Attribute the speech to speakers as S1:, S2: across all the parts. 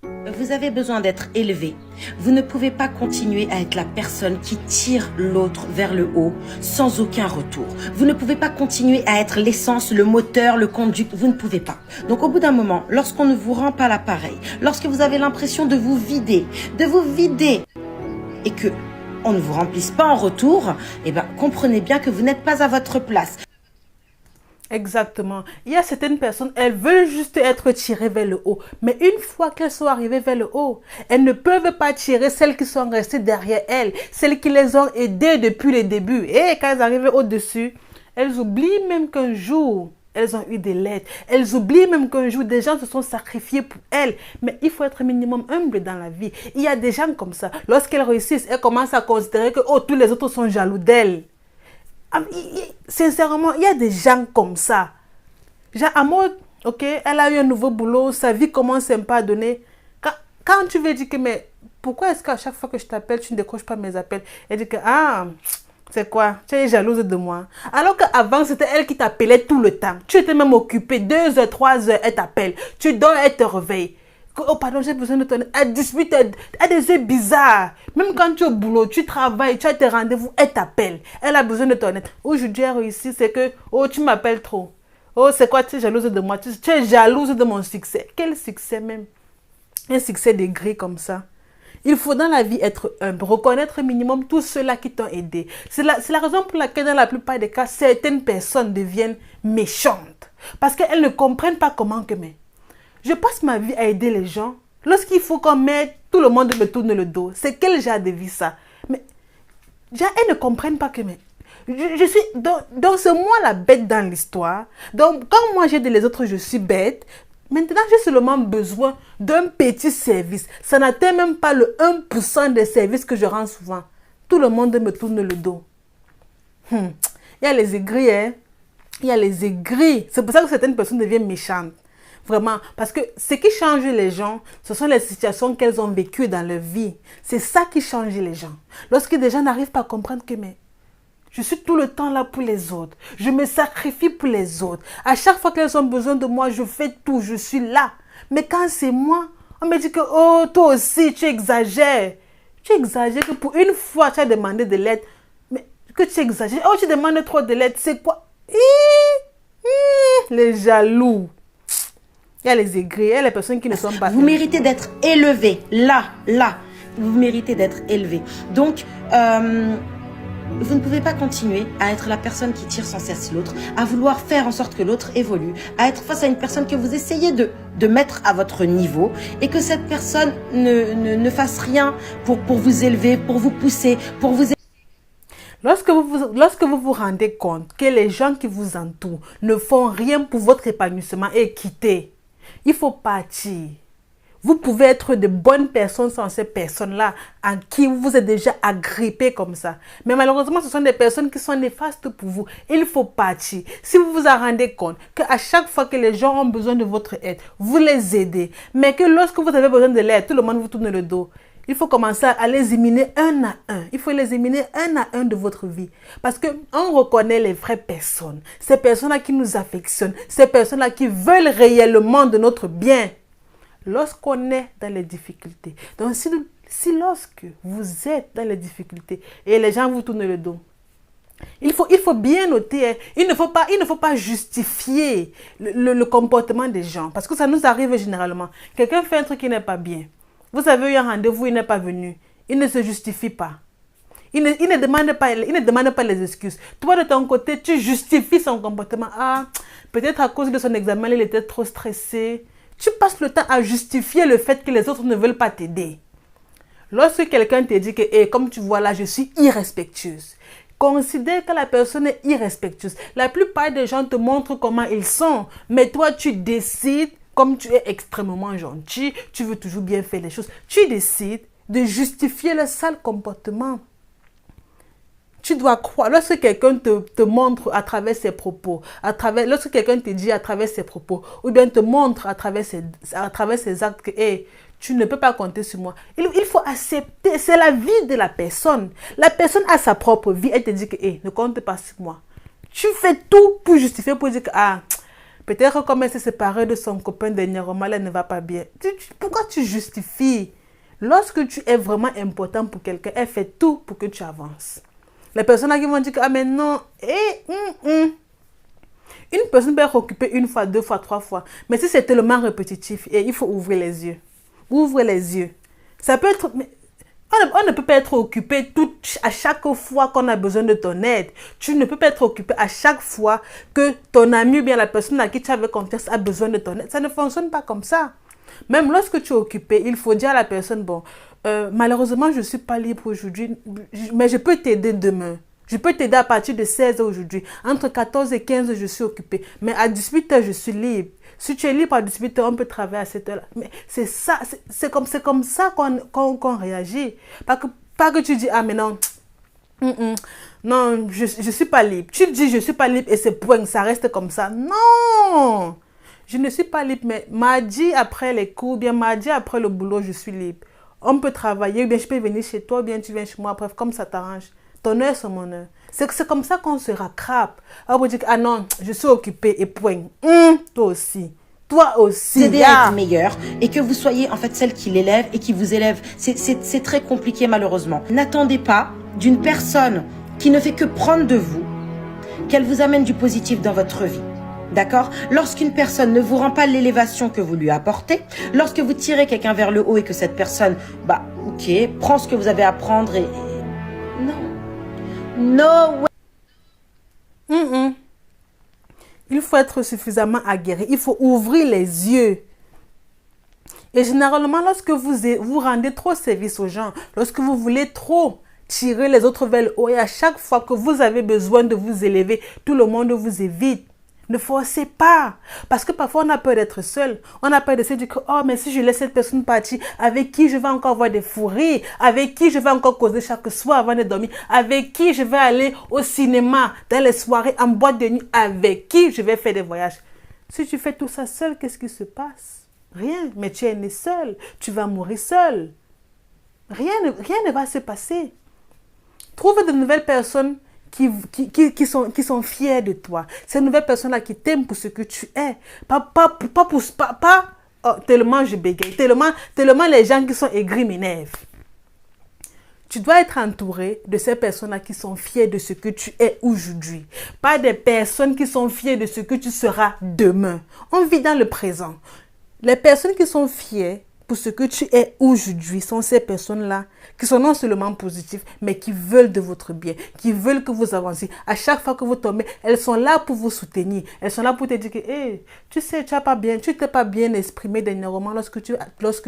S1: Vous avez besoin d'être élevé. Vous ne pouvez pas continuer à être la personne qui tire l'autre vers le haut sans aucun retour. Vous ne pouvez pas continuer à être l'essence, le moteur, le conducteur. Vous ne pouvez pas. Donc au bout d'un moment, lorsqu'on ne vous rend pas l'appareil, lorsque vous avez l'impression de vous vider et que on ne vous remplisse pas en retour, eh ben, comprenez bien que vous n'êtes pas à votre place.
S2: Exactement. Il y a certaines personnes, elles veulent juste être tirées vers le haut. Mais une fois qu'elles sont arrivées vers le haut, elles ne peuvent pas tirer celles qui sont restées derrière elles, celles qui les ont aidées depuis le début. Et quand elles arrivent au-dessus, elles oublient même qu'un jour, elles ont eu des lettres. Elles oublient même qu'un jour, des gens se sont sacrifiés pour elles. Mais il faut être minimum humble dans la vie. Il y a des gens comme ça. Lorsqu'elles réussissent, elles commencent à considérer que tous les autres sont jaloux d'elles. Sincèrement, il y a des gens comme ça. Genre, à mode, ok, elle a eu un nouveau boulot, sa vie commence un peu à donner. Quand tu veux dire que, mais pourquoi est-ce qu'à chaque fois que je t'appelle, tu ne décroches pas mes appels? Elle dit que, c'est quoi? Tu es jalouse de moi. Alors qu'avant, c'était elle qui t'appelait tout le temps. Tu étais même occupée, 2 heures, 3 heures, elle t'appelle. Tu dors, elle te réveille. Oh pardon, j'ai besoin de ton aide. Elle dispute, elle a des yeux bizarres. Même quand tu es au boulot, tu travailles, tu as tes rendez-vous, elle t'appelle. Elle a besoin de ton aide. Aujourd'hui, elle réussit, c'est que, tu m'appelles trop. C'est quoi, tu es jalouse de moi? Tu es jalouse de mon succès. Quel succès même? Un succès de gris comme ça. Il faut dans la vie être humble, reconnaître minimum tous ceux-là qui t'ont aidé. C'est la raison pour laquelle dans la plupart des cas, certaines personnes deviennent méchantes. Parce qu'elles ne comprennent pas comment que mais. Je passe ma vie à aider les gens. Lorsqu'il faut qu'on m'aide, tout le monde me tourne le dos. C'est quel genre de vie ça? Mais elles ne comprennent pas que mais. Je suis donc c'est moi la bête dans l'histoire. Donc quand moi j'aide les autres, je suis bête. Maintenant, j'ai seulement besoin d'un petit service. Ça n'atteint même pas le 1% des services que je rends souvent. Tout le monde me tourne le dos. Il y a les aigris, hein. Il y a les aigris. C'est pour ça que certaines personnes deviennent méchantes. Vraiment. Parce que ce qui change les gens, ce sont les situations qu'elles ont vécues dans leur vie. C'est ça qui change les gens. Lorsque des gens n'arrivent pas à comprendre que mais je suis tout le temps là pour les autres. Je me sacrifie pour les autres. À chaque fois qu'elles ont besoin de moi, je fais tout. Je suis là. Mais quand c'est moi, on me dit que toi aussi, tu exagères. Tu exagères que pour une fois, tu as demandé de l'aide. Mais que tu exagères. Tu demandes trop de l'aide. C'est quoi? Les jaloux. Il y a les aigris, il y a les personnes qui ne sont pas...
S1: Vous méritez d'être élevé. Là. Vous méritez d'être élevé. Donc, vous ne pouvez pas continuer à être la personne qui tire sans cesse l'autre, à vouloir faire en sorte que l'autre évolue, à être face à une personne que vous essayez de mettre à votre niveau et que cette personne ne fasse rien pour vous élever, pour vous pousser, pour vous...
S2: Lorsque vous vous rendez compte que les gens qui vous entourent ne font rien pour votre épanouissement et quitter, il faut partir. Vous pouvez être de bonnes personnes sans ces personnes-là en qui vous vous êtes déjà agrippé comme ça. Mais malheureusement, ce sont des personnes qui sont néfastes pour vous. Il faut partir. Si vous vous en rendez compte qu'à chaque fois que les gens ont besoin de votre aide, vous les aidez. Mais que lorsque vous avez besoin de l'aide, tout le monde vous tourne le dos. Il faut commencer à les éliminer un à un. Il faut les éliminer un à un de votre vie. Parce qu'on reconnaît les vraies personnes. Ces personnes-là qui nous affectionnent. Ces personnes-là qui veulent réellement de notre bien. Lorsqu'on est dans les difficultés. Donc, si lorsque vous êtes dans les difficultés et les gens vous tournent le dos, il faut bien noter, il ne faut pas justifier le comportement des gens. Parce que ça nous arrive généralement. Quelqu'un fait un truc qui n'est pas bien. Vous avez eu un rendez-vous, il n'est pas venu. Il ne se justifie pas. Il ne demande pas les excuses. Toi, de ton côté, tu justifies son comportement. Peut-être à cause de son examen, il était trop stressé. Tu passes le temps à justifier le fait que les autres ne veulent pas t'aider. Lorsque quelqu'un te dit que, comme tu vois là, je suis irrespectueuse, considère que la personne est irrespectueuse. La plupart des gens te montrent comment ils sont, mais toi, tu décides, comme tu es extrêmement gentil, tu veux toujours bien faire les choses, tu décides de justifier le sale comportement. Tu dois croire, lorsque quelqu'un te montre à travers ses propos, lorsque quelqu'un te dit à travers ses propos, ou bien te montre à travers ses actes que tu ne peux pas compter sur moi, il faut accepter, c'est la vie de la personne. La personne a sa propre vie, elle te dit que ne compte pas sur moi. Tu fais tout pour justifier, pour dire que Peut-être comme elle s'est séparée de son copain dernièrement, elle ne va pas bien. Pourquoi tu justifies? Lorsque tu es vraiment important pour quelqu'un, elle fait tout pour que tu avances. Les personnes qui vont dire que, ah mais non, Une personne peut être occupée une fois, deux fois, trois fois. Mais si c'est tellement répétitif, et il faut ouvrir les yeux. Ouvre les yeux. Ça peut être... On ne peut pas être occupé à chaque fois qu'on a besoin de ton aide. Tu ne peux pas être occupé à chaque fois que ton ami ou bien la personne à qui tu avais confiance a besoin de ton aide. Ça ne fonctionne pas comme ça. Même lorsque tu es occupé, il faut dire à la personne, bon, malheureusement, je ne suis pas libre aujourd'hui, mais je peux t'aider demain. Je peux t'aider à partir de 16h aujourd'hui. Entre 14 et 15, je suis occupée. Mais à 18h, je suis libre. Si tu es libre à 18h, on peut travailler à cette heure-là. Mais c'est ça, c'est comme ça qu'on réagit. Pas que tu dis, ah mais non, non, je ne suis pas libre. Tu dis, je ne suis pas libre et c'est point, ça reste comme ça. Non, je ne suis pas libre, mais mardi après les cours, bien mardi après le boulot, je suis libre. On peut travailler, ou bien je peux venir chez toi, ou bien tu viens chez moi, bref, comme ça t'arrange. Ton heure, c'est mon heure. C'est comme ça qu'on se rattrape. On peut dire, ah non, je suis occupée et point. Toi aussi. Toi aussi.
S1: Aider à être meilleur et que vous soyez en fait celle qui l'élève et qui vous élève. C'est très compliqué malheureusement. N'attendez pas d'une personne qui ne fait que prendre de vous qu'elle vous amène du positif dans votre vie. D'accord? Lorsqu'une personne ne vous rend pas l'élévation que vous lui apportez, lorsque vous tirez quelqu'un vers le haut et que cette personne, bah ok, prend ce que vous avez à prendre et... Non. No way.
S2: Il faut être suffisamment aguerri. Il faut ouvrir les yeux. Et généralement, lorsque vous rendez trop service aux gens, lorsque vous voulez trop tirer les autres vers le haut et à chaque fois que vous avez besoin de vous élever, tout le monde vous évite. Ne forcez pas. Parce que parfois, on a peur d'être seul. On a peur de se dire que, oh, mais si je laisse cette personne partir, avec qui je vais encore avoir des fous rires, avec qui je vais encore causer chaque soir avant de dormir, avec qui je vais aller au cinéma, dans les soirées, en boîte de nuit, avec qui je vais faire des voyages. Si tu fais tout ça seul, qu'est-ce qui se passe? Rien. Mais tu es né seul. Tu vas mourir seul. Rien ne va se passer. Trouve de nouvelles personnes qui sont fiers de toi. Ces nouvelles personnes-là qui t'aiment pour ce que tu es. Tellement je bégaye. Tellement les gens qui sont aigris m'énervent. Tu dois être entouré de ces personnes-là qui sont fiers de ce que tu es aujourd'hui. Pas des personnes qui sont fiers de ce que tu seras demain. On vit dans le présent. Les personnes qui sont fiers pour ce que tu es aujourd'hui sont ces personnes-là qui sont non seulement positives, mais qui veulent de votre bien, qui veulent que vous avanciez. À chaque fois que vous tombez, elles sont là pour vous soutenir. Elles sont là pour te dire que, hey, tu sais, tu t'es pas bien exprimé dernièrement lorsque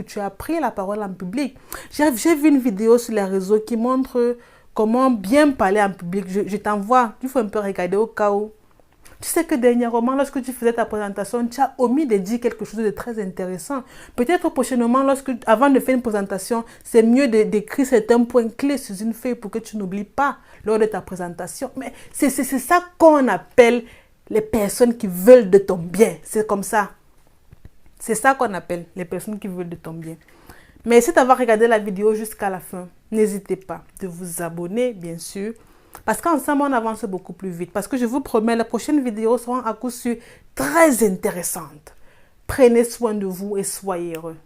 S2: tu as pris la parole en public. J'ai vu une vidéo sur les réseaux qui montre comment bien parler en public. Je t'envoie, il faut un peu regarder au cas où. Tu sais que dernièrement, lorsque tu faisais ta présentation, tu as omis de dire quelque chose de très intéressant. Peut-être prochainement, avant de faire une présentation, c'est mieux d'écrire certains points clés sur une feuille pour que tu n'oublies pas lors de ta présentation. Mais c'est ça qu'on appelle les personnes qui veulent de ton bien. C'est comme ça. C'est ça qu'on appelle les personnes qui veulent de ton bien. Mais si tu as regardé la vidéo jusqu'à la fin, n'hésitez pas de vous abonner, bien sûr. Parce qu'ensemble, on avance beaucoup plus vite. Parce que je vous promets, les prochaines vidéos seront à coup sûr très intéressantes. Prenez soin de vous et soyez heureux.